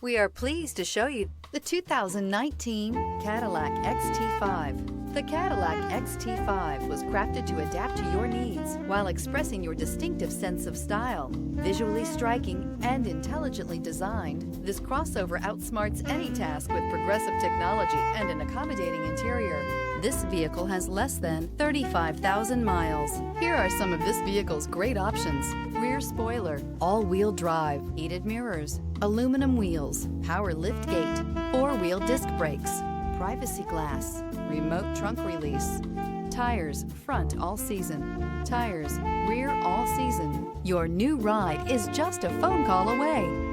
We are pleased to show you the 2019 Cadillac XT5. The Cadillac XT5 was crafted to adapt to your needs while expressing your distinctive sense of style. Visually striking and intelligently designed, this crossover outsmarts any task with progressive technology and an accommodating interior. This vehicle has less than 35,000 miles. Here are some of this vehicle's great options: rear spoiler, all-wheel drive, heated mirrors, aluminum wheels, power liftgate, four-wheel disc brakes, privacy glass, remote trunk release, tires front all season, tires rear all season. Your new ride is just a phone call away.